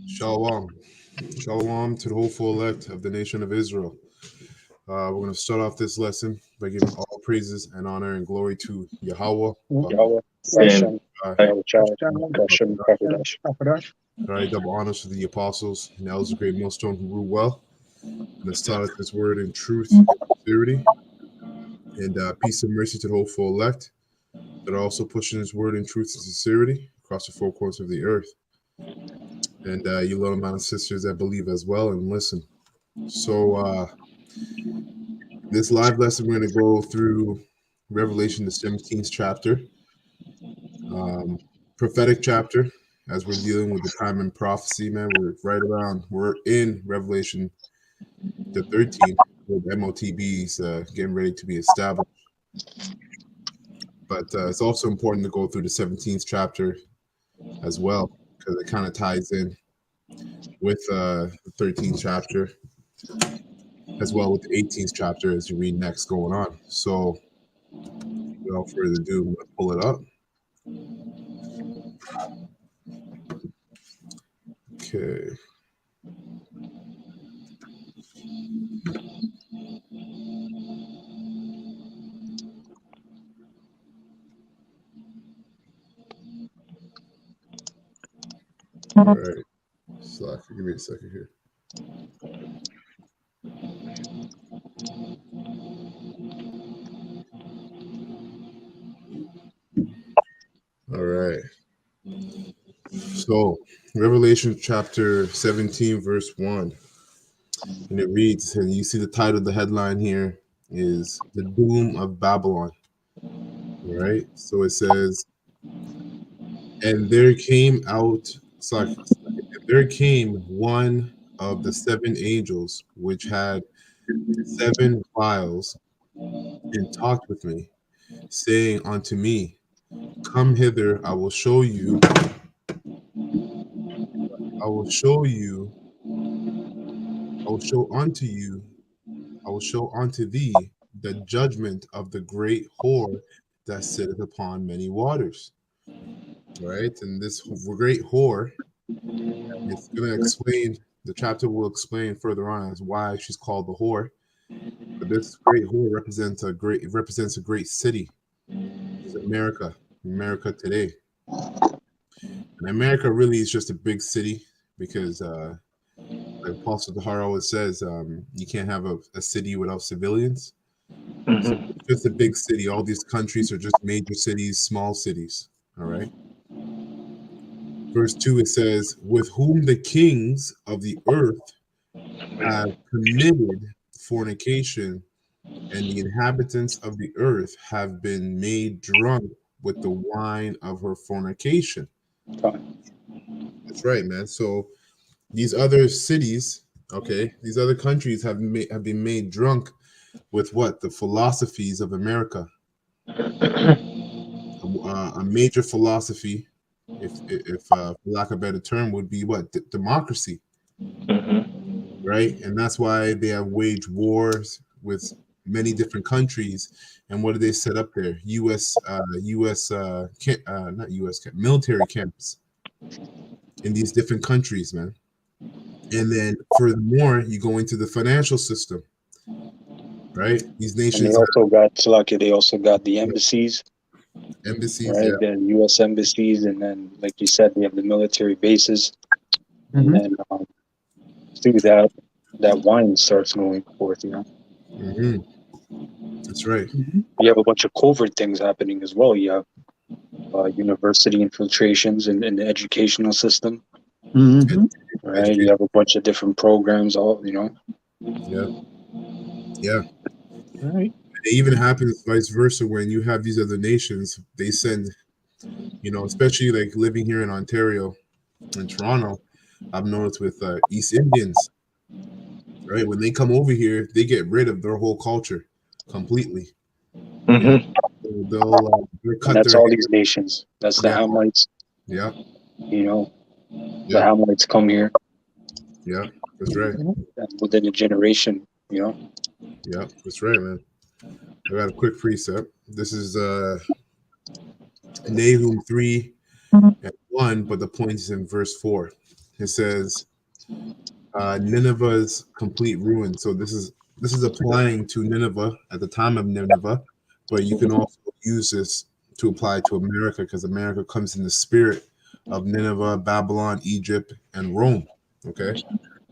Shalom. Shalom to the hopeful elect of the nation of Israel. We're going to start off this lesson by giving all praises and honor and glory to Yahweh. Yahweh, Same. Right, double honors to the apostles and elders of great millstone who rule well. And to start this word in truth and sincerity. And peace and mercy to the hopeful elect that are also pushing this word in truth and sincerity across the four corners of the earth. And you little amount of sisters that believe as well and listen. So this live lesson, we're going to go through Revelation, the 17th chapter, prophetic chapter, as we're dealing with the time and prophecy, man. We're in Revelation, the 13th, with MOTBs getting ready to be established. But it's also important to go through the 17th chapter as well, because it kind of ties in with the 13th chapter, as well with the 18th chapter as you read next going on. So without further ado, I'm going to pull it up. Okay. All right. Slack, give me a second here. All right. So, Revelation chapter 17, verse 1. And it reads, and you see the title of the headline here is The Doom of Babylon. All right. So it says, and there came one of the seven angels which had seven vials and talked with me, saying unto me, come hither, I will show unto thee the judgment of the great whore that sitteth upon many waters. Right? And this great whore, it's going to explain, the chapter will explain further on as why she's called the whore. But this great whore represents a great city. It's America today. And America really is just a big city because like Apostle Dahar always says, you can't have a city without civilians. So it's just a big city. All these countries are just major cities, small cities. All right. Verse 2, it says, with whom the kings of the earth have committed fornication, and the inhabitants of the earth have been made drunk with the wine of her fornication. That's right, man. So these other cities, these other countries have been made drunk with what? The philosophies of America. A major philosophy, if for lack of a better term, would be what? Democracy. Right? And that's why they have waged wars with many different countries. And what do they set up there? Military camps in these different countries, man. And then furthermore, you go into the financial system, right? These nations they also got the embassies, right? Yeah. The U.S. embassies, and then, like you said, they have the military bases, and then through that wine starts going forth, you know. That's right. You have a bunch of covert things happening as well. You have university infiltrations in the educational system. Right, you have a bunch of different programs, all, you know. Yeah. Right. It even happens vice versa when you have these other nations. They send, you know, especially like living here in Ontario and Toronto, I've noticed with East Indians, right? When they come over here, they get rid of their whole culture completely. You know, they'll cut and that's their all hair. These nations. That's the Hamites. Yeah. You know, the Hamites come here. Yeah, that's right. And within a generation, you know. Yeah, that's right, man. I got a quick precept. This is Nahum 3:1 1, but the point is in verse 4. It says Nineveh's complete ruin. So this is applying to Nineveh at the time of Nineveh, but you can also use this to apply to America, because America comes in the spirit of Nineveh, Babylon, Egypt, and Rome. Okay.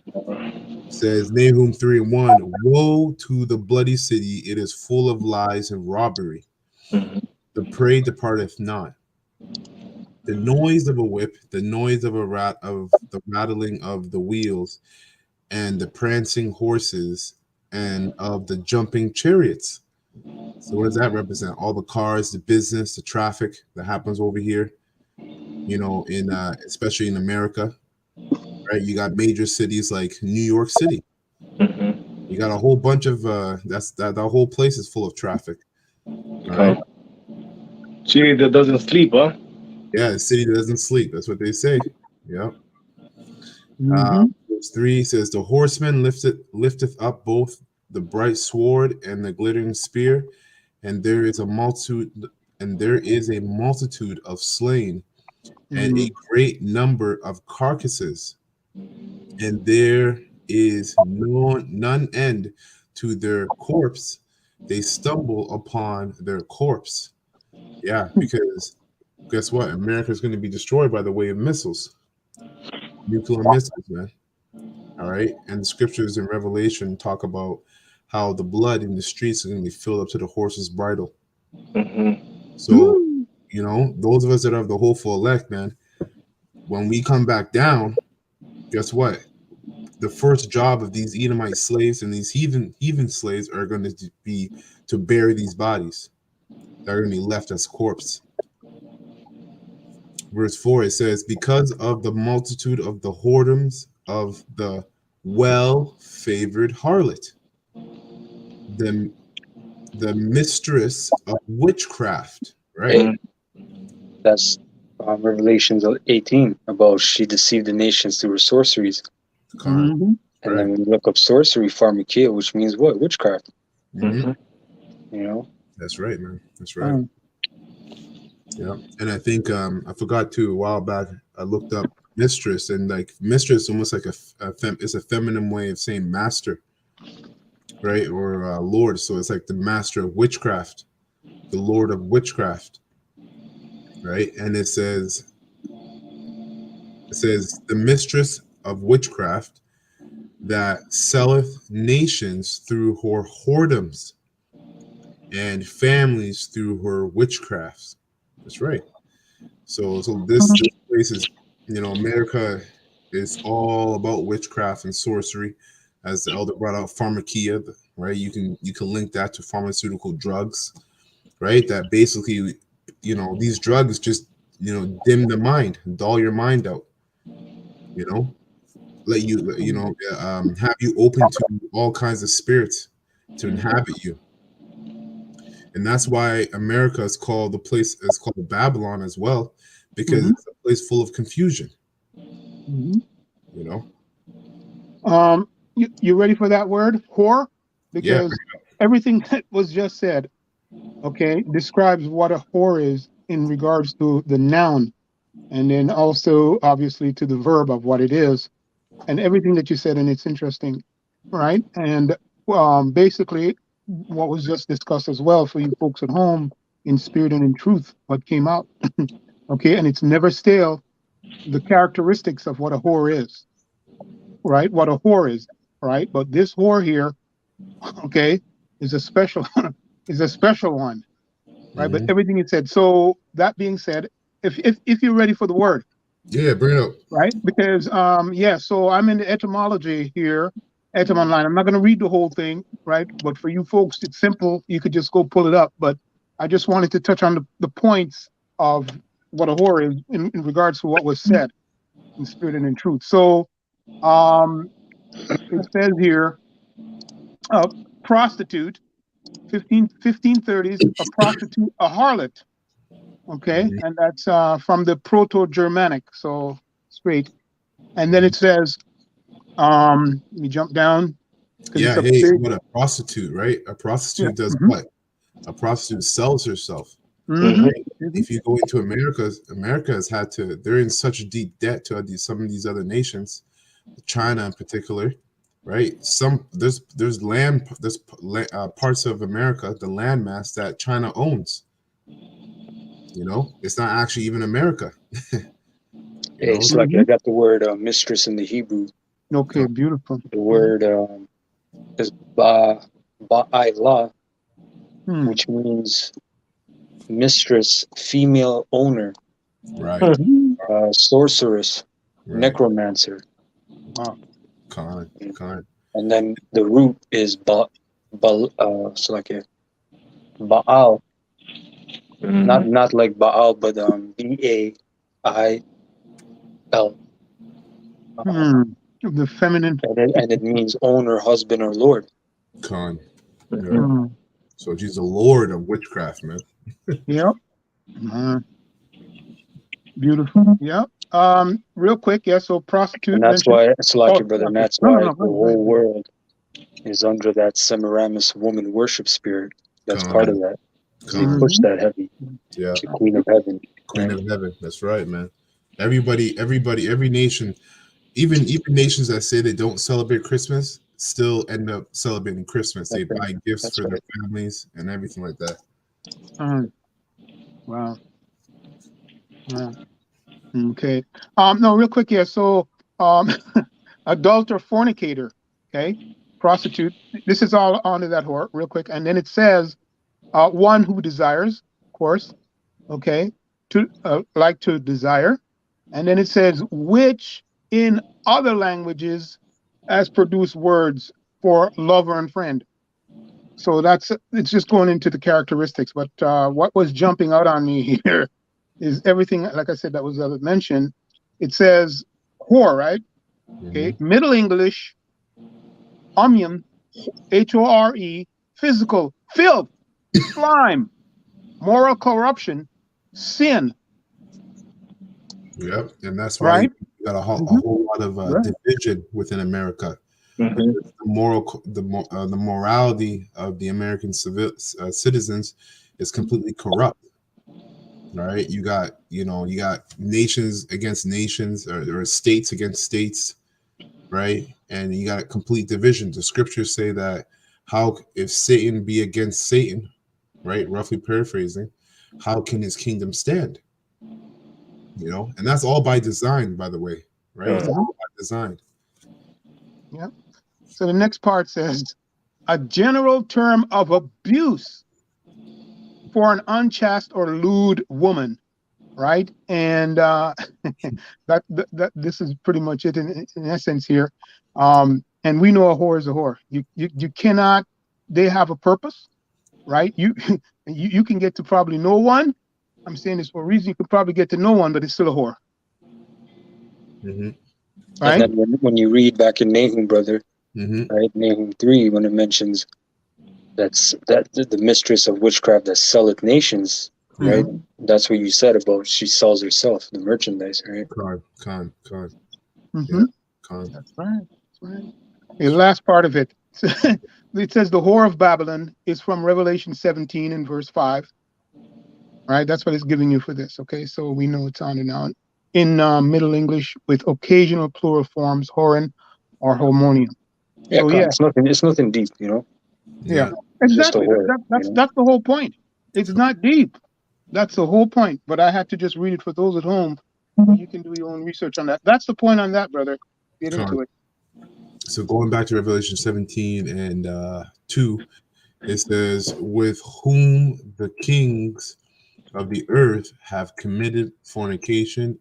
It says Nahum 3:1, woe to the bloody city, it is full of lies and robbery. The prey departeth not. The noise of a whip, the noise of the rattling of the wheels, and the prancing horses, and of the jumping chariots. So what does that represent? All the cars, the business, the traffic that happens over here, in especially in America, right? You got major cities like New York City. You got a whole bunch of that whole place is full of traffic. All right. City that doesn't sleep, huh? Yeah, the city that doesn't sleep. That's what they say. Yeah. Verse 3 says, the horseman lifteth up both the bright sword and the glittering spear, and there is a multitude of slain, and a great number of carcasses, and there is none end to their corpse. They stumble upon their corpse. Yeah, because guess what? America is going to be destroyed by the way of missiles, nuclear missiles, man. All right, and the scriptures in Revelation talk about how the blood in the streets is going to be filled up to the horse's bridle. So, those of us that are of the hopeful elect, man, when we come back down, guess what? The first job of these Edomite slaves and these heathen slaves are going to be to bury these bodies. They're going to be left as corpse. Verse 4, it says, because of the multitude of the whoredoms of the well-favored harlot, the mistress of witchcraft, right? That's Revelations 18, about she deceived the nations through her sorceries. And then when you look up sorcery, pharmakia, which means what? Witchcraft. That's right, man. That's right. Yeah, and I think I forgot too, a while back I looked up mistress, and like mistress almost like it's a feminine way of saying master, right? Or lord. So it's like the master of witchcraft, the lord of witchcraft, right? And it says the mistress of witchcraft that selleth nations through her whoredoms and families through her witchcrafts. That's right. So this place is, America is all about witchcraft and sorcery, as the elder brought out pharmakia, right? You can link that to pharmaceutical drugs, right? That basically, these drugs just, dim the mind, dull your mind out, let you, have you open to all kinds of spirits to inhabit you. And that's why America is called Babylon as well, because it's a place full of confusion. You ready for that word, whore? Because everything that was just said, describes what a whore is in regards to the noun, and then also obviously to the verb of what it is, and everything that you said, and it's interesting, right? And basically, what was just discussed as well for you folks at home, in spirit and in truth, what came out, and it's never stale, the characteristics of what a whore is, right? What a whore is, right? But this whore here, is a special one, right? But everything it said. So that being said, if you're ready for the word, bring it up, right? Because so I'm in the etymology here. Etym Online. I'm not going to read the whole thing, right? But for you folks, it's simple. You could just go pull it up. But I just wanted to touch on the points of what a whore is in regards to what was said in spirit and in truth. So it says here, prostitute, 1530s, a prostitute, a harlot. And that's from the Proto-Germanic, so straight. And then it says, let me jump down. What a prostitute, right? A prostitute does what? A prostitute sells herself. Mhm. If you go into America, America has had to. They're in such deep debt to some of these other nations, China in particular, right? There's land, parts of America, the landmass that China owns. You know, it's not actually even America. You know, It's like I got the word mistress in the Hebrew. Okay, beautiful. The word is ba'ila, Hmm. which means mistress, female owner, right? sorceress, Right. necromancer. Wow. Con. And then the root is it's like a Baal. Not like Baal, but Bail. The feminine. And it means owner, husband, or lord. Con. Yeah. Hmm. So she's a lord of witchcraft, man. Yep. Beautiful. Yep. Real quick, yeah. So prostitute. And that's mentioned. why it's like your brother, and that's why No, the whole world is under that Semiramis woman worship spirit. That's part of that. They push that heavy. Yeah. The Queen of Heaven. Queen of Heaven. That's right, man. Everybody, every nation, even nations that say they don't celebrate Christmas, still end up celebrating Christmas. They buy gifts for their families and everything like that. Wow. Okay. No, real quick, yeah. So, adulterer, fornicator, okay, prostitute. This is all onto that whore, real quick, and then it says, one who desires, of course, okay, to like to desire, and then it says which in other languages has produced words for lover and friend. So it's just going into the characteristics. But what was jumping out on me here is everything, like I said, that was mentioned. It says whore, right? Okay. Middle English, omnium, HORE, physical, filth, slime, moral corruption, sin. Yep, and that's why you got a whole lot of division within America. The morality of the American citizens is completely corrupt. Right? You got nations against nations, or states against states, right? And you got complete division. The scriptures say that if Satan be against Satan, right? Roughly paraphrasing, how can his kingdom stand? You know, and that's all by design, by the way, right? It's all by design. Yeah. So the next part says a general term of abuse for an unchaste or lewd woman, right? And that this is pretty much it in essence here. And we know a whore is a whore. You cannot. They have a purpose, right? You can get to probably no one. I'm saying this for a reason. You could probably get to no one, but it's still a whore. Right? And then when you read back in Nahum, brother, right, Nahum 3, when it mentions that the mistress of witchcraft that selleth nations, right? That's what you said about she sells herself, the merchandise, right? Con. Yeah, con. That's right. The last part of it. It says the whore of Babylon is from Revelation 17 and verse 5. Right, that's what it's giving you for this. Okay, so we know it's on and on. In Middle English, with occasional plural forms, horin or hormonium. Yeah, so, it's nothing deep, you know. Yeah, exactly. That's the whole point. It's not deep. That's the whole point. But I had to just read it for those at home. So you can do your own research on that. That's the point on that, brother. Get into it. So going back to Revelation 17 and 2, it says, with whom the kings of the earth have committed fornication,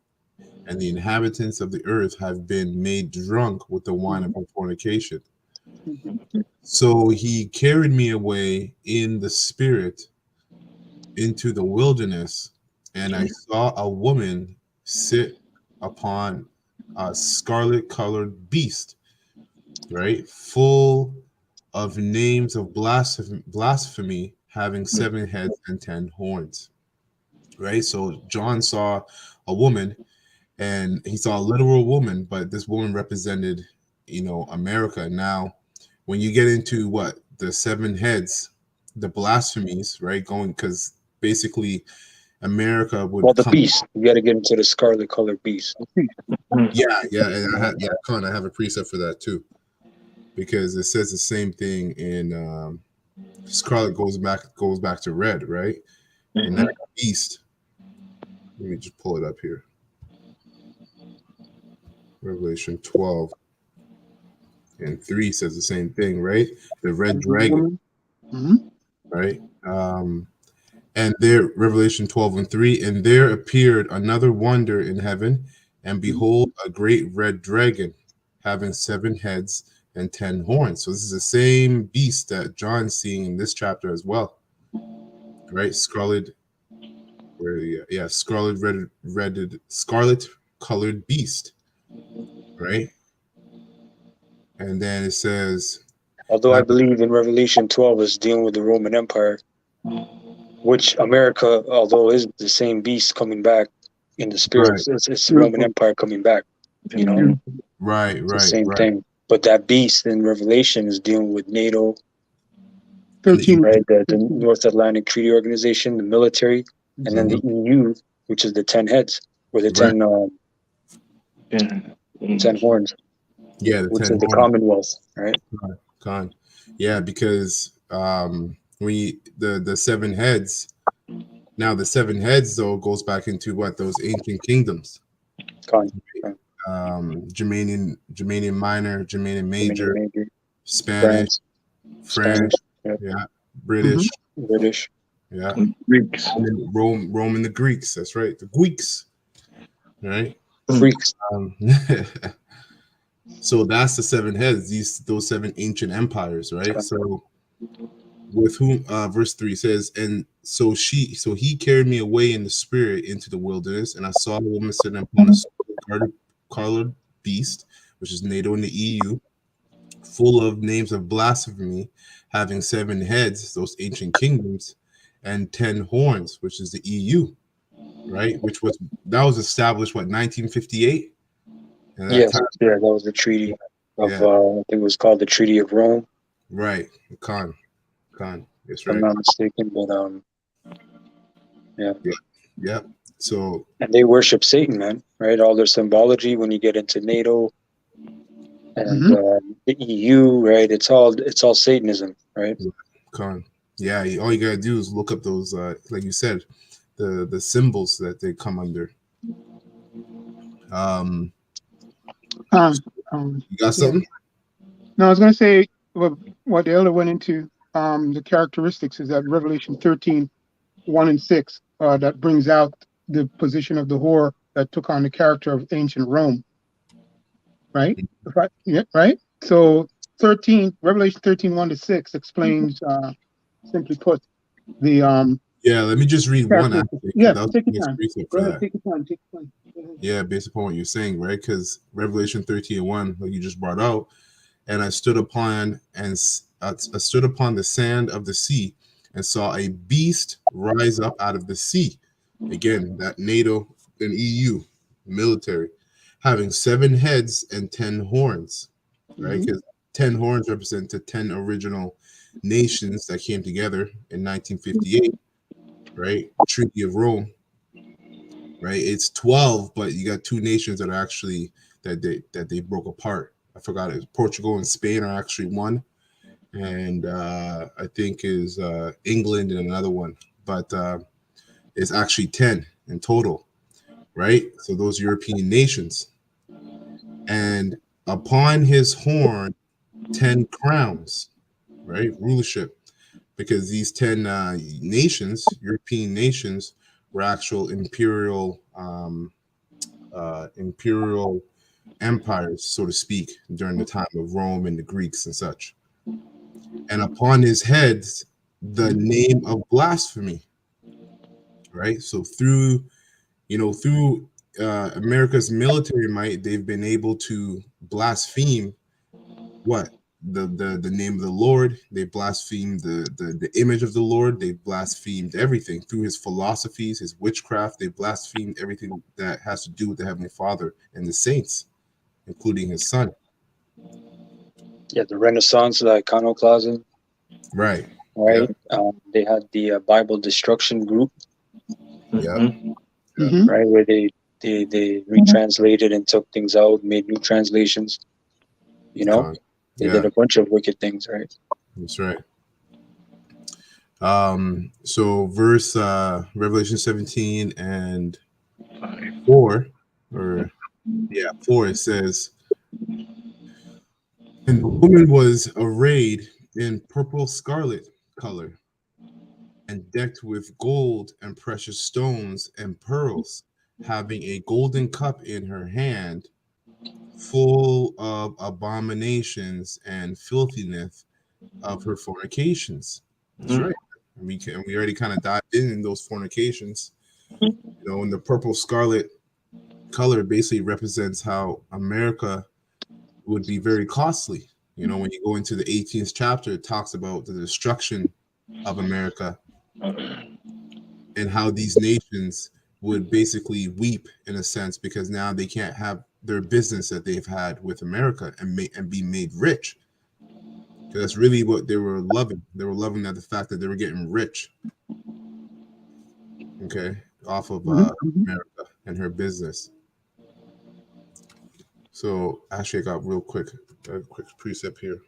and the inhabitants of the earth have been made drunk with the wine of fornication. So he carried me away in the spirit into the wilderness, and I saw a woman sit upon a scarlet colored beast, right, full of names of blasphemy, having 7 heads and 10 horns. Right, so John saw a woman, and he saw a literal woman, but this woman represented, America. Now, when you get into the 7 heads, the blasphemies, right, going, because basically America would Well, the come. beast. You got to get into the scarlet colored beast. Yeah, and I have a precept for that too, because it says the same thing in Scarlet goes back to red, right? And that beast. Let me just pull it up here. Revelation 12 and 3 says the same thing, right? The red dragon, right? And there, Revelation 12 and 3, and there appeared another wonder in heaven, and behold, a great red dragon, having 7 heads and 10 horns. So this is the same beast that John's seeing in this chapter as well, right? Scarlet colored beast, right? And then it says, Although I believe in Revelation 12 is dealing with the Roman Empire, which America, although is the same beast coming back in the spirit, it's the Roman Empire coming back. You know, right, the same thing. But that beast in Revelation is dealing with NATO, 13, right? The North Atlantic Treaty Organization, the military, and then the EU, which is the 10 heads or the 10 horns. Yeah, which is the Commonwealth, right? Yeah, because the 7 heads. Now the 7 heads though goes back into what, those ancient kingdoms. Germanian Minor, Germanian Major, Spanish, French, British, yeah, Greeks, Rome and the Greeks. That's right, the Greeks, right? Greeks. So that's the 7 heads. Those 7 ancient empires, right? So with whom, verse 3 says, and so he carried me away in the spirit into the wilderness, and I saw a woman sitting upon a scarlet beast, which is NATO and the EU, full of names of blasphemy, having 7 heads, those ancient kingdoms, and 10 horns, which is the EU, right? That was established, what, 1958? Yes, that was the treaty of, I think it was called the Treaty of Rome. Right, Con. That's If I'm not mistaken, but yeah. So, and they worship Satan, man, right? All their symbology when you get into NATO and the EU, right? It's all Satanism, right? Con. Yeah, all you gotta do is look up those, like you said, the symbols that they come under. You got something? No, I was going to say what the elder went into. The characteristics is that Revelation 13, 1 and 6, that brings out the position of the whore that took on the character of ancient Rome. Right? Right? So Revelation 13, 1 to 6 explains, simply put, the let me just read one. Take your time. Go ahead, take your time. Yeah, based upon what you're saying, right? Because Revelation 13:1, like you just brought out, and I stood upon the sand of the sea and saw a beast rise up out of the sea. Again, that NATO and EU military, having 7 heads and 10 horns, right? Because 10 horns represent the 10 original nations that came together in 1958, right? Treaty of Rome, right? It's 12, but you got 2 nations that are actually that they broke apart. I forgot it. Portugal and Spain are actually one, and I think is England and another one, but it's actually 10 in total, right? So those European nations, and upon his horn 10 crowns, right? Rulership, because these 10 nations, European nations, were actual imperial empires, so to speak, during the time of Rome and the Greeks and such. And upon his heads, the name of blasphemy, right? So through America's military might, they've been able to blaspheme what? The name of the Lord. They blasphemed the image of the Lord. They blasphemed everything through his philosophies, his witchcraft. They blasphemed everything that has to do with the Heavenly Father and the saints, including his son. Yeah, the Renaissance, the iconoclasm. Right. right? They had the Bible Destruction Group, Mhm. Mhm. right, where they retranslated and took things out, made new translations. You know, Con. they did Yeah, a bunch of wicked things, right? that's right. So verse Revelation 17 and 4, or 4, it says, and the woman was arrayed in purple scarlet color, and decked with gold and precious stones and pearls, having a golden cup in her hand, full of abominations and filthiness of her fornications. That's Mhm. right. We already kind of dived in those fornications. You know, and the purple scarlet color basically represents how America would be very costly. You know, when you go into the 18th chapter, it talks about the destruction of America and how these nations would basically weep in a sense because now they can't have their business that they've had with America and be made rich. Because that's really what they were loving. They were loving that the fact that they were getting rich, okay, off of Mhm. America and her business. So actually, I got a quick precept here.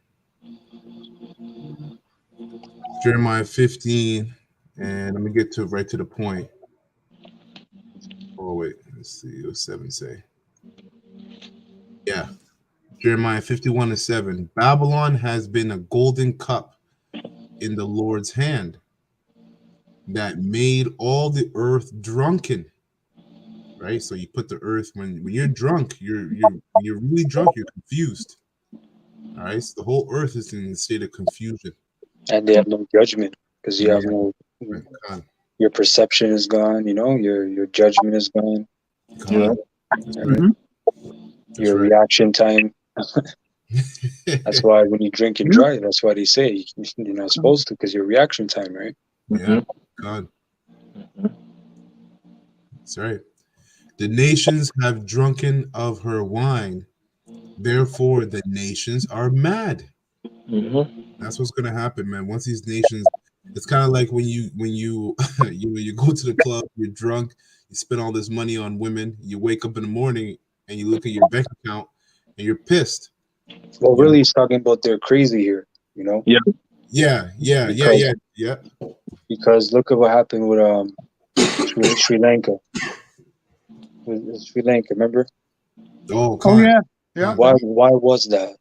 Jeremiah 15, and let me get to right to the point. Oh wait, let's see, what 7 say. Yeah, Jeremiah 51:7. Babylon has been a golden cup in the Lord's hand that made all the earth drunken. Right, so you put the earth when you're drunk, you're really drunk, you're confused. All right, so the whole earth is in a state of confusion. And they have no judgment because you Yeah, have no. God, Your perception is gone. You know, your judgment is gone. Yeah. That's right. Mhm. That's Your right. reaction time. That's why when you drink and drive, that's why they say you're not supposed to, because your reaction time, right? Yeah, God. That's right. The nations have drunken of her wine, therefore the nations are mad. Mhm. That's what's gonna happen, man. Once these nations, it's kind of like when you you go to the club, you're drunk, you spend all this money on women, you wake up in the morning and you look at your bank account and you're pissed. Well, You know? really, he's talking about they're crazy here. You know, Yeah. Yeah. because look at what happened with Sri Lanka. With Sri Lanka, remember? Oh, Oh con, yeah, yeah. con. Why was that?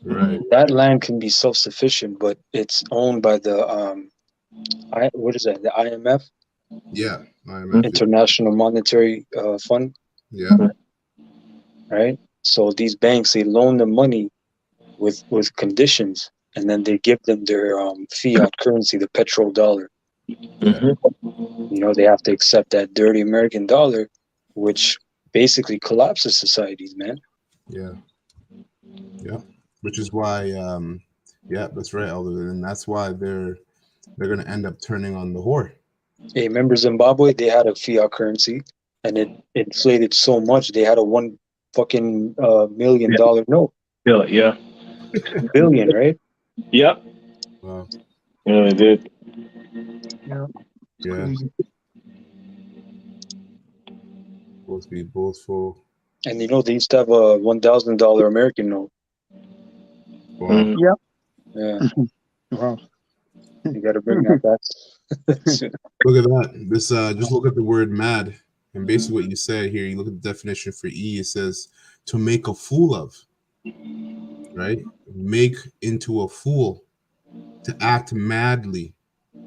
Right. That land can be self-sufficient, but it's owned by the what is that? The IMF, Yeah. IMF. International Monetary Fund, Yeah. right? So these banks, they loan them money with conditions, and then they give them their fiat currency, the petrodollar. Mhm. You know, they have to accept that dirty American dollar, which basically collapses societies, man. Yeah. Yeah. Which is why, yeah, that's right, Elder, and that's why they're gonna end up turning on the whore. Hey, remember Zimbabwe? They had a fiat currency, and it inflated so much they had a one fucking $1 million note, Yeah. billion, right? Yeah. Wow. Yeah, they did. Yeah. It's Yeah. crazy. Supposed to be boastful. And you know they used to have a $1,000 American note. Wow. Mhm. Yeah, Wow. you got to bring that back. Look at that. This just look at the word mad. And basically what you said here, you look at the definition for E, it says to make a fool of, right? Make into a fool, to act madly,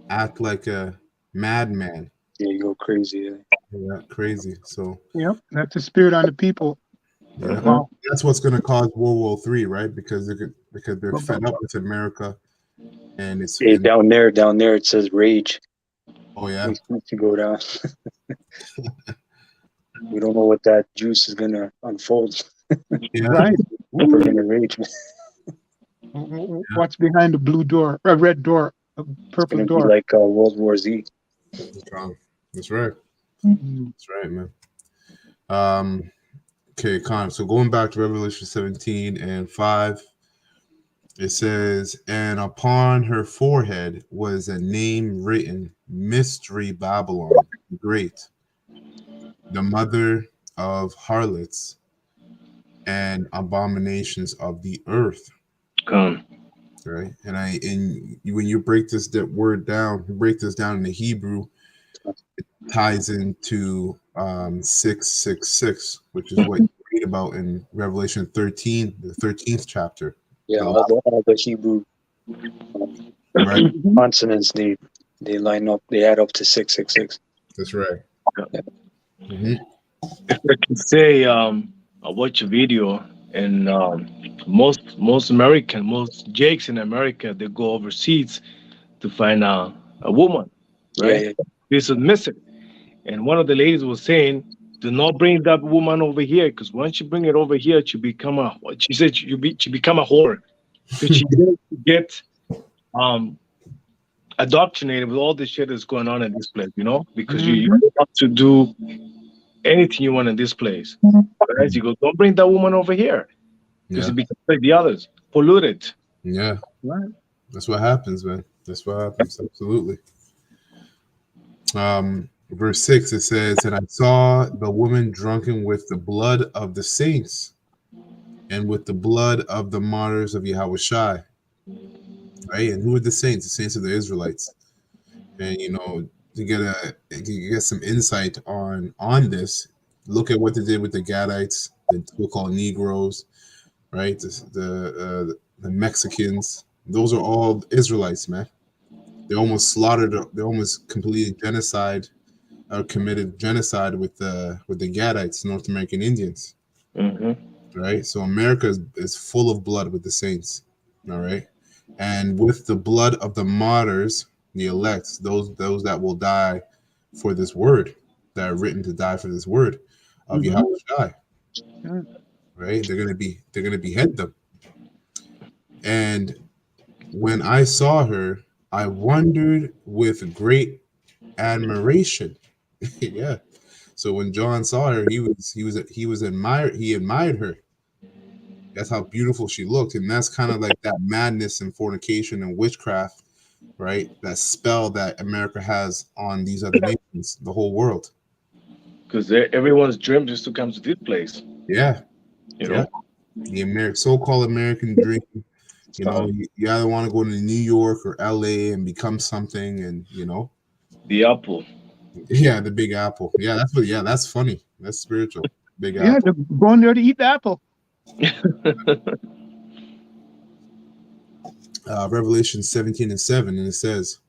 act like a madman. Yeah, you go crazy. Yeah, crazy. So Yep. That's the spirit on the people. yeah, Wow. that's what's going to cause World War III, right? Because they're fed up with America, and it's Hey, down there it says rage. oh yeah, We need to go down. We don't know what that juice is gonna unfold. yeah, Right. We're gonna rage. What's behind the blue door, a red door, a It's purple gonna be door? like World War Z. that's right, Mhm. that's right, man. Okay, Con. So going back to Revelation 17 and 5, It says, and upon her forehead was a name written, Mystery Babylon the Great, the mother of harlots and abominations of the earth. Come. Right. And when you break this word down, break this down in the Hebrew, it ties into 666, which is what you read about in Revelation 13, the 13th chapter. Yeah, all the Hebrew Right. consonants, they line up, they add up to 666. That's right. Mm-hmm. If I can say, I watch a video, and most Jakes in America, they go overseas to find a woman, right? Yeah. This is missing, and one of the ladies was saying, "Do not bring that woman over here, because once you bring it over here, she become a." She said, she become a whore, because she didn't get indoctrinated with all this shit that's going on in this place, because you have to do anything you want in this place. As you go, don't bring that woman over here, because it becomes like the others, polluted. Yeah. Right. That's what happens, man. That's what happens. Absolutely. Verse 6, it says, and I saw the woman drunken with the blood of the saints and with the blood of the martyrs of Yahushua. Right? And who are the saints? The saints of the Israelites. And to get some insight on this, look at what they did with the Gadites, the so-called Negroes, right? The Mexicans. Those are all Israelites, man. They almost slaughtered. They almost completed genocide, or committed genocide with the Gadites, North American Indians. Mm-hmm. Right. So America is full of blood with the saints. All right, and with the blood of the martyrs, the elect, those that will die for this word, that are written to die for this word of Yahushua. Right. They're gonna behead them. And when I saw her, I wondered with great admiration. Yeah. So when John saw her, he admired her. That's how beautiful she looked. And that's kind of like that madness and fornication and witchcraft, right? That spell that America has on these other nations, the whole world. Because everyone's dream is to come to this place. Yeah. You know? The so-called American dream. You either want to go to New York or LA and become something, and the apple. Yeah, the Big Apple. Yeah, that's funny. That's spiritual. Big Apple. Yeah, they're going there to eat the apple. Revelation 17:7, and it says,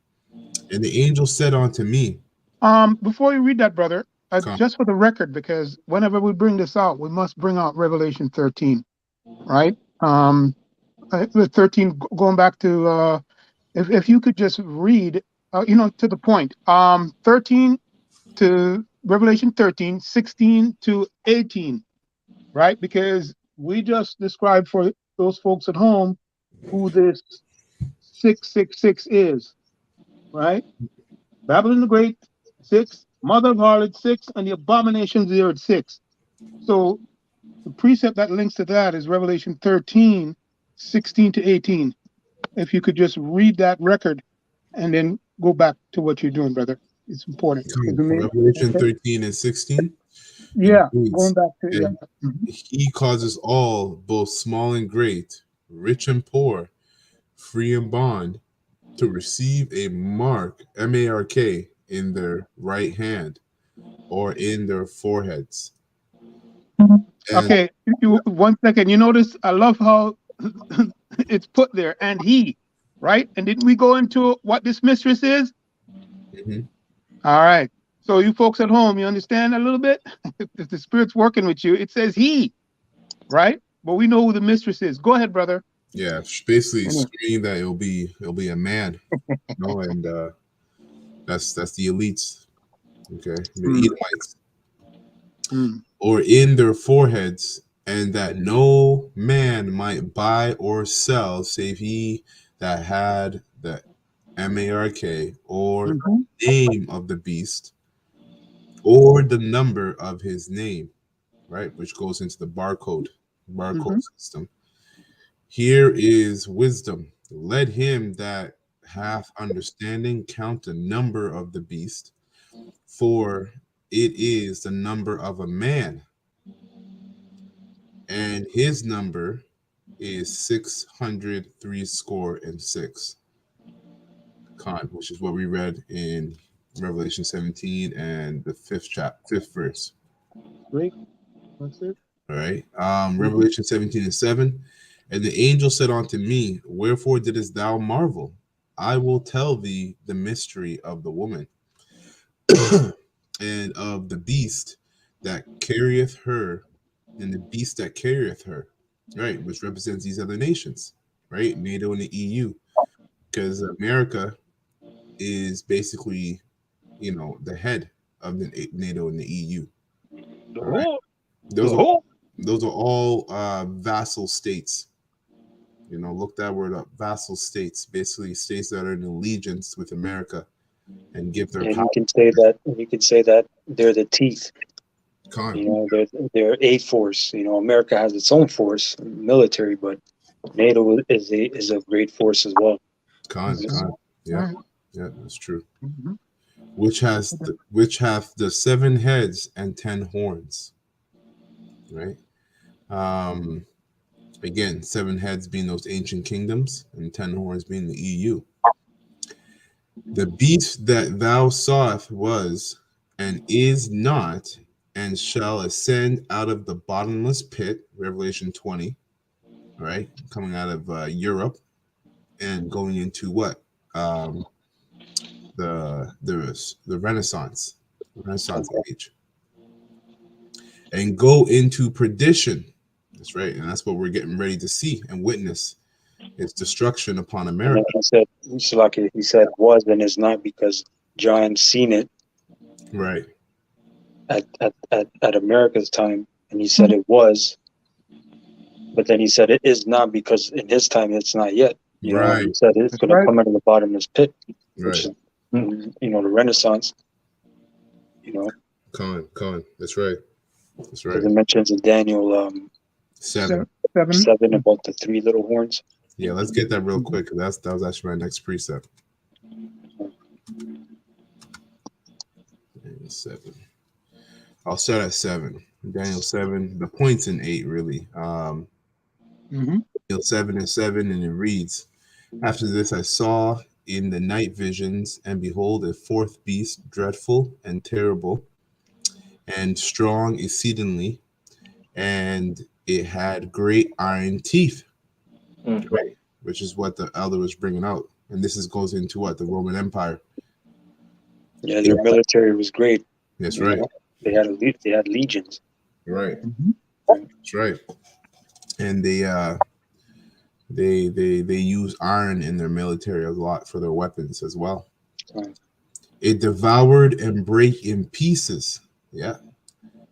and the angel said unto me. Before you read that, brother, just for the record, because whenever we bring this out, we must bring out Revelation 13, right? 13, going back to, if you could just read, to the point, 13 to Revelation 13, 16 to 18, right? Because we just described for those folks at home who this 666 is, right? Babylon the Great, 6, Mother of Harlots, 6, and the abominations there at 6. So the precept that links to that is Revelation 13, 16 to 18. If you could just read that record and then go back to what you're doing, brother. It's important. Revelation 13 and 16. Yeah, going back to He causes all, both small and great, rich and poor, free and bond, to receive a mark, M-A-R-K, in their right hand or in their foreheads. Okay, 1 second. You notice, I love how it's put there, and he, right? And didn't we go into what this mistress is? All right. So you folks at home, you understand a little bit? If the Spirit's working with you, it says he, right? But we know who the mistress is. Go ahead, brother. Yeah, basically screaming that it'll be a man, and that's the elites, okay, the Edomites, or in their foreheads, and that no man might buy or sell save he that had the M-A-R-K or name of the beast or the number of his name, right, which goes into the barcode system. Here is wisdom. Let him that hath understanding count the number of the beast, for it is the number of a man, and his number is 636. Which is what we read in Revelation 17 and the fifth verse. Great. That's it. All right. Revelation 17:7. And the angel said unto me, wherefore didst thou marvel? I will tell thee the mystery of the woman and of the beast that carrieth her, and the beast that carrieth her, right, which represents these other nations, right? NATO and the EU, because America is basically, the head of the NATO and the EU. Right? Those are all vassal states. Look that word up. Vassal states, basically states that are in allegiance with America and give their power. You can say that they're the teeth. They're a force. America has its own force, military, but NATO is a great force as well. Yeah, that's true. Mm-hmm. Which hath the 7 heads and 10 horns. Right. Again, 7 heads being those ancient kingdoms, and 10 horns being the EU. The beast that thou sawest was, and is not, and shall ascend out of the bottomless pit, Revelation 20, right? Coming out of Europe and going into what? The Renaissance age. And go into perdition. That's right. And that's what we're getting ready to see and witness. It's destruction upon America. He said was and is not, because John seen it right at America's time, and he said it was, but then he said it is not, because in his time it's not yet. He said it's going to come out of the bottomless pit, which is, the Renaissance. Con. That's right. It mentions in Daniel 7 about the 3 little horns. Yeah, let's get that real quick, because that was actually my next precept. 7. I'll start at 7. Daniel 7. The point's in 8, really. Daniel 7:7, and it reads, after this I saw in the night visions, and behold, a 4th beast, dreadful and terrible, and strong exceedingly, and it had great iron teeth, right? Which is what the elder was bringing out. And this goes into what? The Roman Empire. Yeah, their military was great. That's right. They had legions. Right. That's right. And they use iron in their military a lot for their weapons as well. It devoured and brake in pieces. Yeah.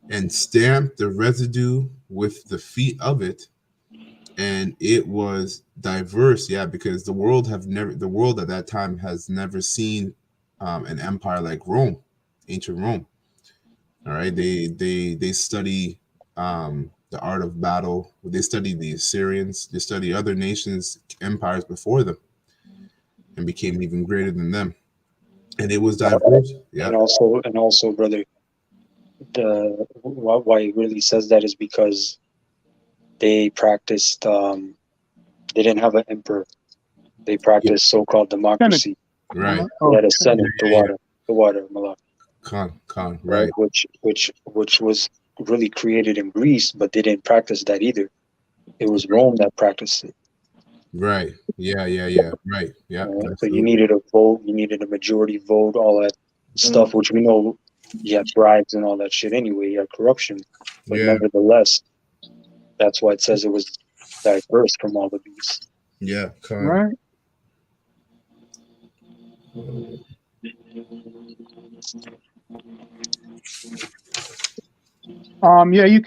And stamped the residue with the feet of it, and it was diverse. Yeah, because the world at that time has never seen an empire like Rome, ancient Rome. All right, they study the art of battle. They study the Assyrians. They study other nations, empires before them, and became even greater than them. And it was diverse. Yeah, and also, brother, why he really says that is because they practiced. They didn't have an emperor. They practiced so-called democracy. Right. They had a senate, the water, Malak. Khan, right. Which was really created in Greece, but they didn't practice that either. It was Rome that practiced it. Right. Yeah. Right. Yeah. So you needed a vote. You needed a majority vote. All that stuff, which we know. You had bribes and all that shit anyway. You had corruption, but nevertheless, that's why it says it was diverse from all the beasts. Yeah, right. Yeah, you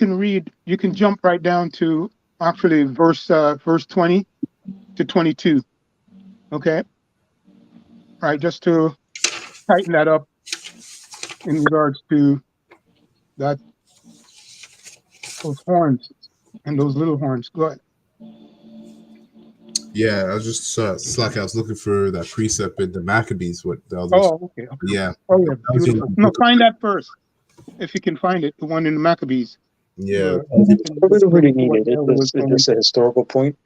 can jump right down to actually verse 20 to 22. Okay. Right, just to tighten that up in regards to that, those horns and those little horns. Go ahead. Yeah, I was just Slack. I was looking for that precept in the Maccabees. What the others? Oh, okay. Yeah. Oh, yeah, That was in beautiful. the No, book of- find that first, if you can find it, the one in the Maccabees. Yeah. We don't really need What it. the hell was It's going just a historical point.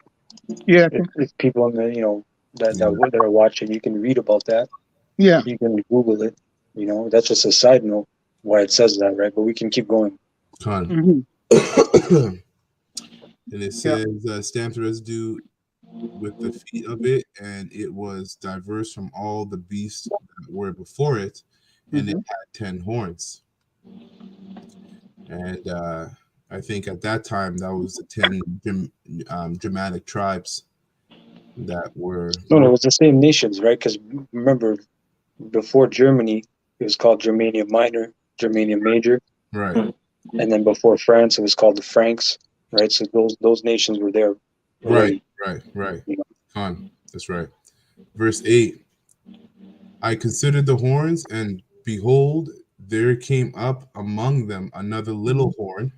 Yeah, If people in the, that are watching, you can read about that. yeah. You can Google it. That's just a side note why it says that, right? But we can keep going. Con. Mhm. And it says stamped residue with the feet of it, and it was diverse from all the beasts that were before it, and it had 10 horns. And I think at that time that was the 10 Germanic tribes that were. No, it was the same nations, right? Because remember, before Germany, it was called Germania Minor, Germania Major, Right. and then before France, it was called the Franks, right? So those nations were there already. Right. You know? Con. That's right. Verse 8. I considered the horns, and behold, there came up among them another little horn,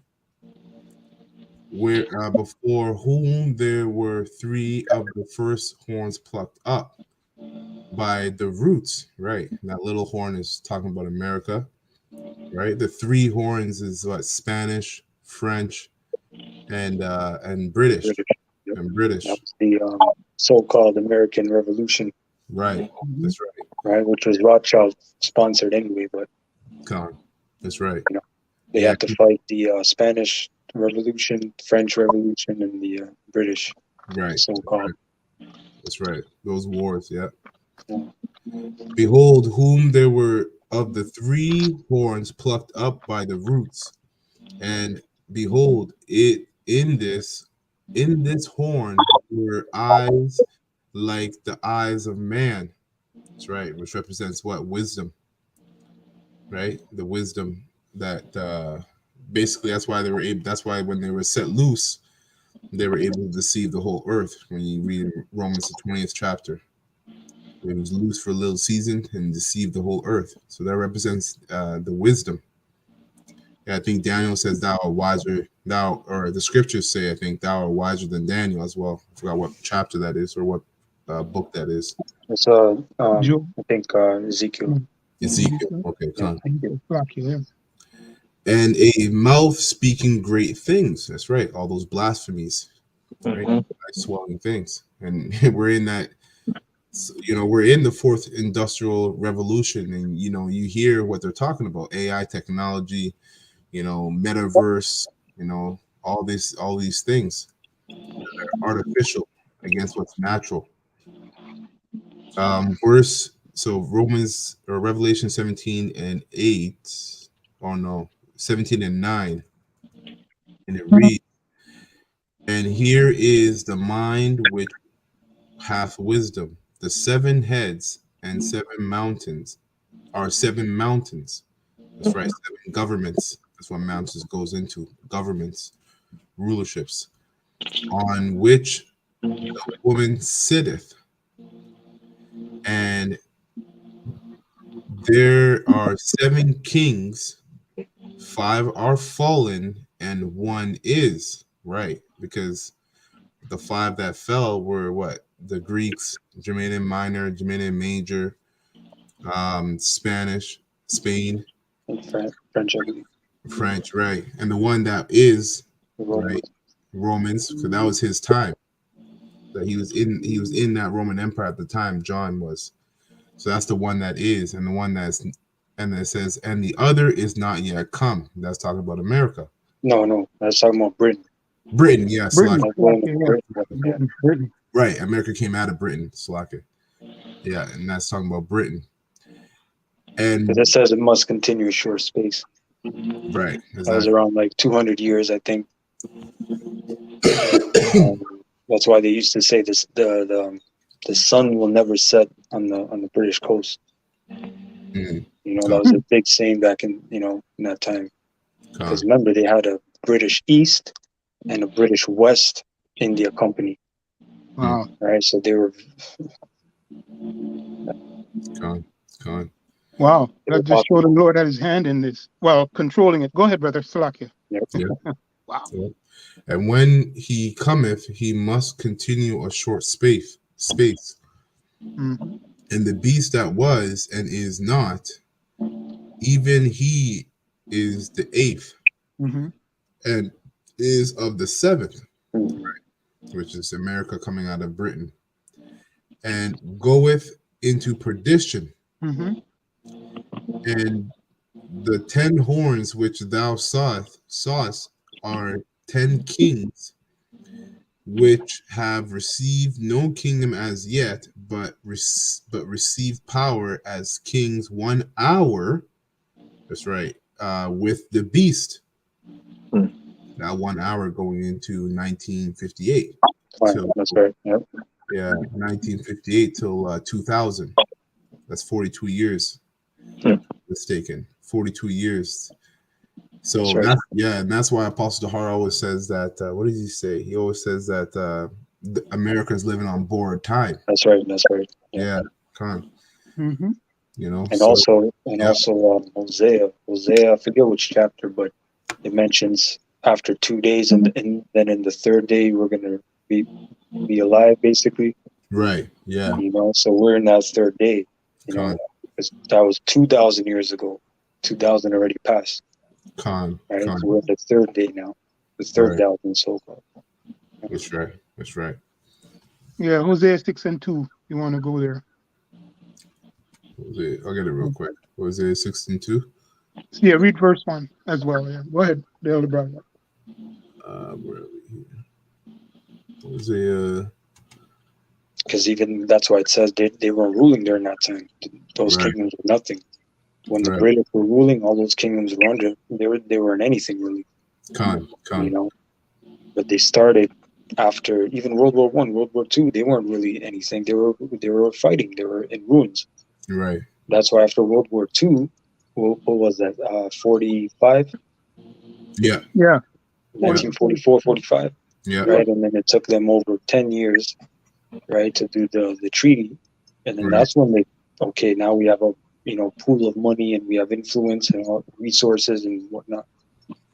where before whom there were 3 of the first horns plucked up by the roots. Right. That little horn is talking about America. Right. The 3 horns is what? Spanish, French, and British. British. Yep. And British. That was the so-called American Revolution. Right. That's right. Right, which was Rothschild sponsored anyway, but Con. That's right. they had to fight the Spanish Revolution, French Revolution, and the British. Right. So-called. That's right. Those wars. Yeah. Yeah. Behold, whom there were of the 3 horns plucked up by the roots, and behold, it in this horn were eyes like the eyes of man. That's right, which represents what? Wisdom. Right? The wisdom that basically that's why they were able. That's why when they were set loose, they were able to deceive the whole earth. When you read Romans the 20th chapter. It was loose for a little season and deceived the whole earth. So that represents the wisdom. Yeah, I think Daniel says thou art wiser, or the scriptures say, I think thou art wiser than Daniel as well. I forgot what chapter that is or what book that is. It's I think Ezekiel. Ezekiel. Okay, come on. And a mouth speaking great things. That's right. All those blasphemies, right? Swelling things. And we're in that. We're in the 4th industrial revolution, and you hear what they're talking about: AI technology, metaverse, all these things that are artificial against what's natural. Romans or Revelation 17:8, 17:9, and it reads, and here is the mind which hath wisdom. The 7 heads and 7 mountains are 7 mountains. That's right, 7 governments. That's what mountains goes into. Governments, rulerships, on which the woman sitteth. And there are 7 kings, 5 are fallen, and 1 is. Right, because the 5 that fell were what? The Greeks, Germanian Minor, Germanian Major, Spanish, Spain, French, right? And the one that is right, Romans, because that was his time. That he was in that Roman Empire at the time. John was, so that's the one that is, and the one that's, and it says, and the other is not yet come. That's talking about America. No, that's talking about Britain. Britain, yes. Britain. Right, America came out of Britain, Slovakia. Yeah, and that's talking about Britain. And it says it must continue a short space. Right. Exactly. That was around like 200 years, I think. That's why they used to say this: the sun will never set on the British coast. Mm-hmm. That was a big saying back in in that time. Because remember, they had a British East and a British West India Company. Wow. Right, so they were. Wow, that just showed the Lord had his hand in this. Well, controlling it. Go ahead, brother. Salakia. Yep. Yeah. Wow. Yeah. And when he cometh, he must continue a short space. Mhm. And the beast that was and is not, even he is the eighth, Mhm. and is of the seventh, Mhm. which is America coming out of Britain, and goeth into perdition. Mhm. And the 10 horns which thou sawest are 10 kings, which have received no kingdom as yet, but receive power as kings 1 hour. That's right. With the beast. Hmm. Now 1 hour going into 1958. Fine. Till, That's right. Yep. yeah, 1958 till 2000. That's 42 years. Hmm. Mistaken. 42 years. So That's right. and that's why Apostle Dahar always says that. What does he say? He always says that America is living on borrowed time. That's right. That's right. Yeah, con. Mhm. You know, And so also, yeah. Hosea, I forget which chapter, but it mentions after 2 days, and then in the third day we're gonna be alive, basically. Right. Yeah. You know, so we're in that third day. You Con. know, 'cause that was 2,000 years ago. 2,000 already passed. Con. Right, Con. so we're in the third day now. The third Right. thousand so far. That's right. That's right. Yeah, Hosea 6:2. You want to go there? I'll get it real quick. Was it 16:2? Yeah, read verse 1 as well. Yeah, go ahead, the elder brother. Where are we here? Was it Because even that's why it says they weren't ruling during that time. Those Right. kingdoms were nothing. When the Right. British were ruling, all those kingdoms were under. They weren't anything really. Con. You know, but they started after even World War I, World War II. They weren't really anything. They were fighting. They were in ruins. Right. That's why after World War II, what was that? 45. Yeah. Yeah. 1944, 45. Yeah. Right, and then it took them over 10 years, right, to do the treaty, and then Right. that's when they now we have a pool of money and we have influence and all resources and whatnot.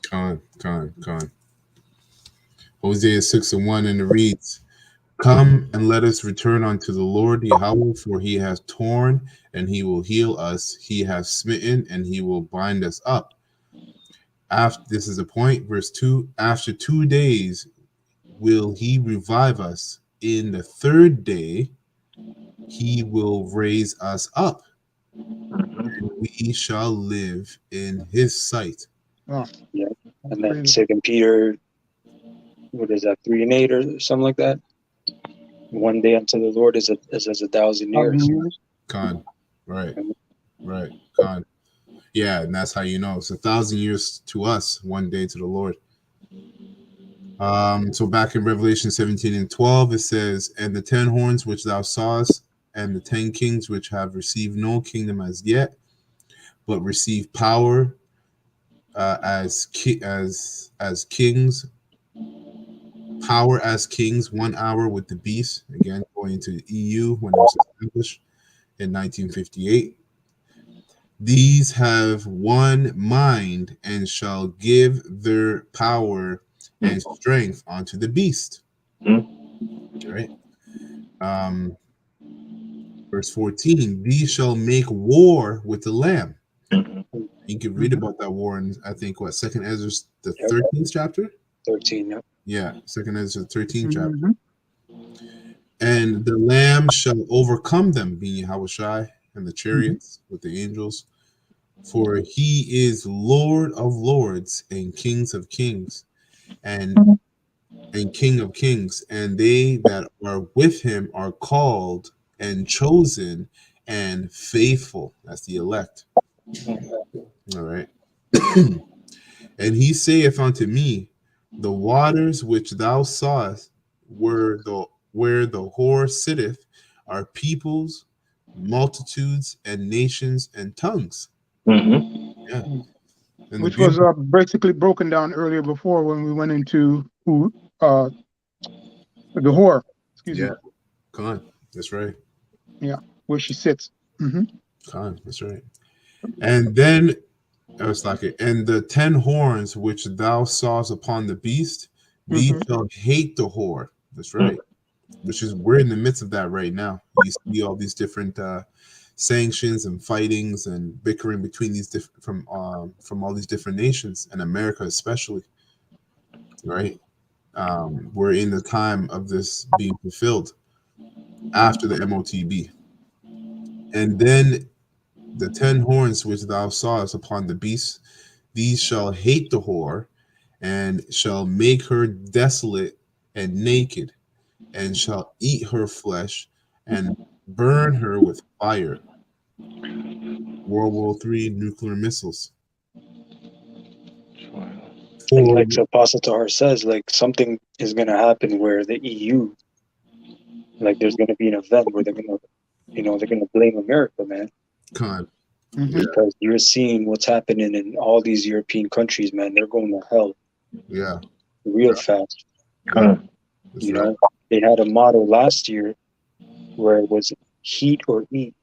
Con. Hosea 6:1, and it reads, "Come and let us return unto the Lord Yahweh, for he has torn and he will heal us. He has smitten and he will bind us up." After this is the point, verse 2. After 2 days will he revive us. In the third day he will raise us up, and we shall live in his sight. Oh, Yeah, and then 2 Peter, what is that, 3:8 or something like that? One day unto the Lord is as 1,000 years. Con. Right. Con. Yeah, and that's how you know it's 1,000 years to us, one day to the Lord. So back in Revelation 17:12, it says, "And the 10 horns which thou sawest, and the 10 kings which have received no kingdom as yet, but receive power as kings, power as kings 1 hour with the beast." Again, going to the EU when it was established in 1958. "These have one mind and shall give their power and strength unto the beast." Right. Verse 14, "These shall make war with the Lamb." You can read about that war in, I think, what, Second Ezra, the 13th chapter? 13, yeah. Yeah, Second Ezra, 13th chapter. "And the Lamb shall overcome them," being Yahushai, "and the chariots with the angels. For he is Lord of lords and kings of kings, and King of kings, and they that are with him are called and chosen and faithful." That's the elect. All right. "And he saith unto me, The waters which thou sawest where the whore sitteth are peoples, multitudes, and nations, and tongues." Yeah. And which was basically broken down earlier before when we went into the whore. Excuse me. Con. That's right. Yeah, where she sits. Con. That's right. And then I was like, "And the 10 horns which thou sawest upon the beast, these shall hate the whore. That's right. Which is, we're in the midst of that right now. You see all these different sanctions and fightings and bickering between these different from all these different nations, and America especially. Right. We're in the time of this being fulfilled after the MOTB. And then the 10 horns which thou sawest upon the beast, these shall hate the whore, and shall make her desolate and naked, and shall eat her flesh, and burn her with fire. World War III nuclear missiles. And like the Apostle Tahar says, like something is going to happen where the EU, like there's going to be an event where they're going to, they're going to blame America, man. Because you're seeing what's happening in all these European countries, man. They're going to hell. Yeah. Real fast. You know, they had a motto last year where it was heat or eat,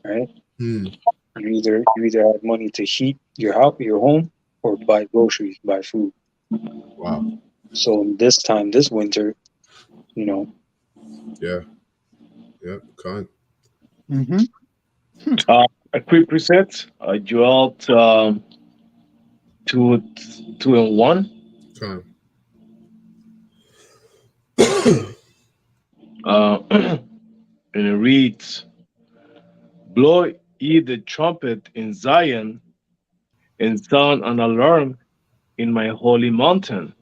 right? You either had money to heat your house, your home, or buy groceries, buy food. Wow. So this time, this winter, Yeah. Con. A quick reset. Joel 2:1. Con. And it reads, "Blow ye the trumpet in Zion, and sound an alarm in my holy mountain."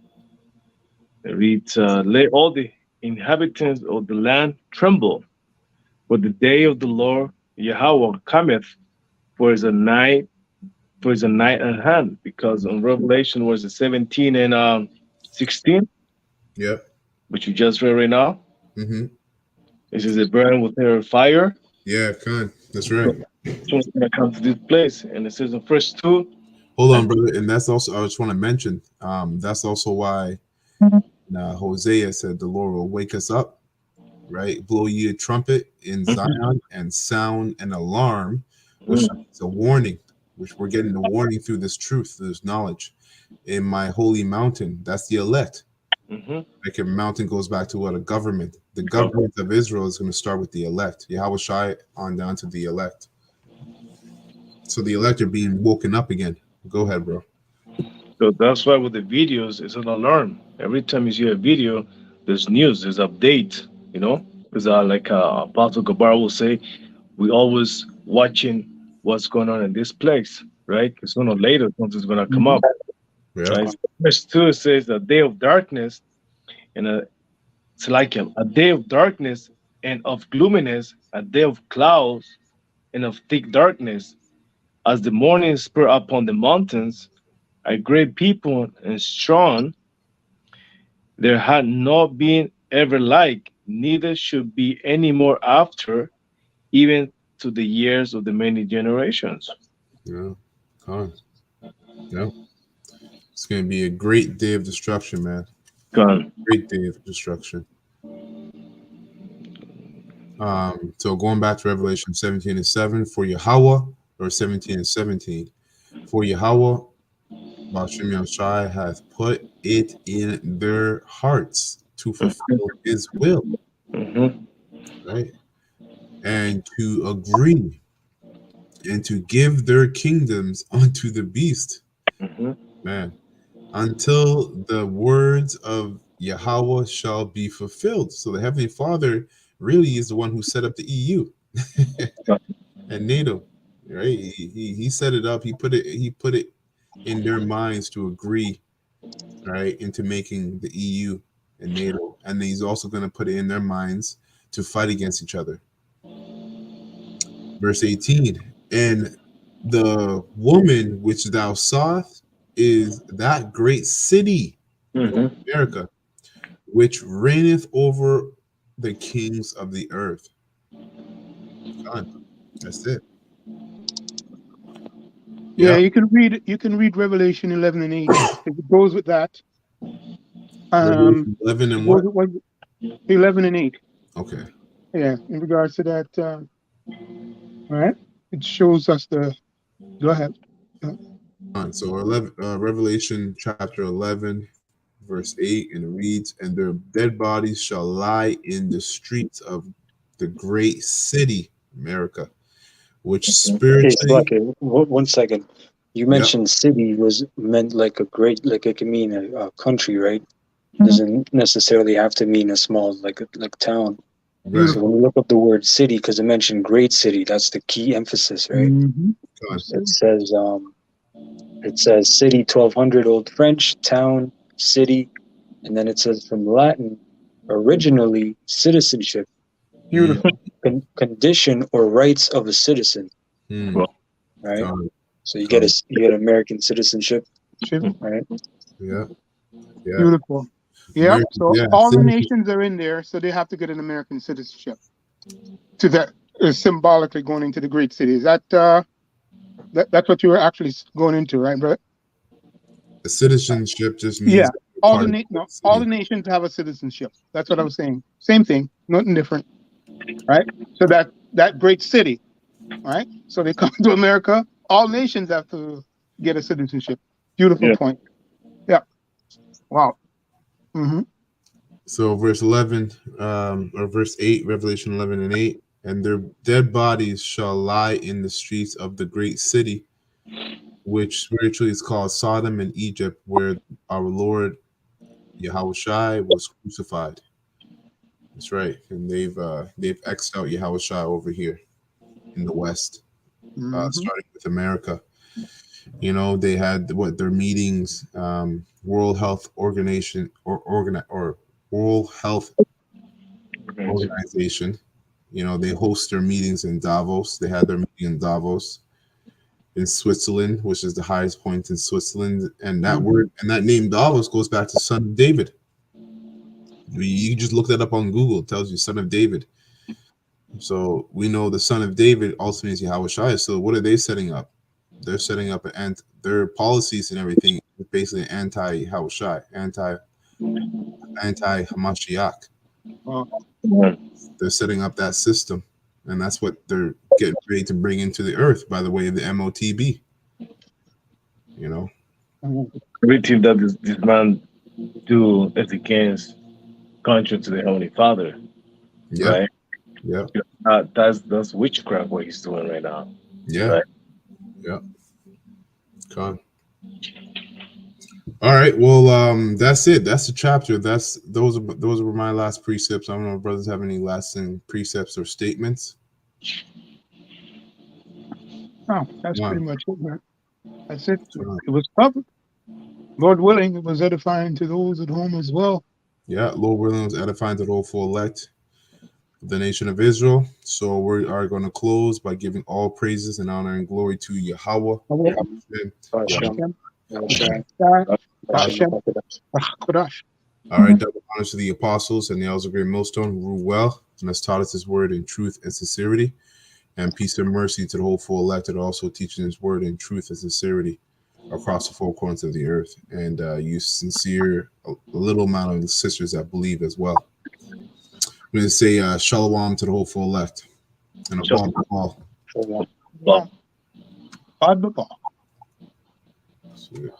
It reads, "Let all the inhabitants of the land tremble, for the day of the Lord Yahweh cometh, for is a night at hand." Because on Revelation was it 17 and 16? Yeah. Which you just read right now. This is a burn with her fire. Yeah, Con. That's right. So it's gonna come to this place, and it says in verse 2. Hold on, brother, and that's also, I just want to mention, that's also why Hosea said the Lord will wake us up, right? Blow ye a trumpet in Zion and sound an alarm, which is a warning, which we're getting the warning through this truth, through this knowledge. In my holy mountain, that's the elect. Like a mountain goes back to what? A government. The government of Israel is going to start with the elect. Yahweh Shai on down to the elect. So the elect are being woken up again. Go ahead, bro. So that's why with the videos, it's an alarm. Every time you see a video, there's news, there's update, because like Apostle Gabar will say, we always watching what's going on in this place, right? Because sooner or later, something's going to come up. Right? Verse 2 says, "A day of darkness, and it's like a day of darkness and of gloominess, a day of clouds and of thick darkness, as the morning spread upon the mountains, a great people and strong. There had not been ever like, neither should be any more after, even to the years of the many generations." Yeah. Yeah. It's going to be a great day of destruction, man. Great day of destruction. So going back to Revelation 17:7, for Yahweh, or 17:17, for Yahweh, Ba'ashem Yahushai hath put it in their hearts to fulfill his will, right? And to agree and to give their kingdoms unto the beast, man, until the words of Yahweh shall be fulfilled. So the Heavenly Father really is the one who set up the EU and NATO, right? He set it up. He put it in their minds to agree, right, into making the EU and NATO, and he's also going to put it in their minds to fight against each other. Verse 18, and the woman which thou sawest is that great city, America, which reigneth over the kings of the earth. God, that's it. Yeah, you can read Revelation 11 and 8. If it goes with that. 11 and what? 11 and 8. Okay. Yeah, in regards to that, all right. It shows us the. Go ahead. So 11, Revelation chapter 11 verse 8, and it reads, "And their dead bodies shall lie in the streets of the great city, America, which Hey, spiritually." Slake, 1 second. You Yeah, mentioned city was meant like a great, like it can mean a country, right? Mhm. Doesn't necessarily have to mean a small, like town. right. So when you look up the word city, because it mentioned great city, that's the key emphasis, right? Mhm. It says city 1200 Old French, town, city, and then it says from Latin, originally citizenship, Beautiful. condition or rights of a citizen, Mm, right? God, So you God. get American citizenship, Chip. right? Yeah, yeah. Beautiful. Yeah. American, So yeah. all the citizenship. nations are in there, so they have to get an American citizenship. To that is symbolically going into the great city. Is that that's what you were actually going into, right, bro? The citizenship just means Yeah. that you're All part the of the all the city. nations have a citizenship. That's what I was saying. Same thing, nothing different, right? So that great city, right? So they come to America. All nations have to get a citizenship. Beautiful Yeah. point. Yeah. Wow. Hmm. So verse 11, or verse 8, Revelation 11 and 8, "And their dead bodies shall lie in the streets of the great city, which spiritually is called Sodom and Egypt, where our Lord Yahushua was crucified." That's right. And they've X'd out Yahushua over here in the West, Hmm. starting with America. You know, they had what their meetings, World Health Organization or World Health Organization. You know, they host their meetings in Davos. They had their meeting in Davos in Switzerland, which is the highest point in Switzerland. And that word and that name Davos goes back to Son of David. You just look that up on Google. It tells you Son of David. So we know the Son of David also means Yahushua. So what are they setting up? They're setting up their policies and everything is basically anti-Yahushua, anti-Hamashiach. Yeah. They're setting up that system, and that's what they're getting ready to bring into the earth by the way of the MOTB. You know, Everything that this man do is against contrary to the Heavenly Father, yeah, right? yeah, That's witchcraft what he's doing right now. yeah, Right. yeah. Con. All right, well, that's it. That's the chapter. Those were my last precepts. I don't know if brothers have any lasting precepts or statements. Oh, that's Come pretty on. much it, man. That's it. Come on. It was covered. Lord willing, it was edifying to those at home as well. Yeah, Lord willing, was edifying to the whole full elect of the nation of Israel. So we are going to close by giving all praises and honor and glory to Yahweh. Hashem, Hashem, Hashem. Kodash. All right, double honors to the apostles and the elders of Great Millstone who rule well and has taught us his word in truth and sincerity. And peace and mercy to the whole full elect that are also teaching his word in truth and sincerity across the four corners of the earth. And you sincere, a little amount of the sisters that believe as well. I'm going to say shalom to the whole full elect and a Shalom. ball. Shalom. Well, God the Father. Sweet.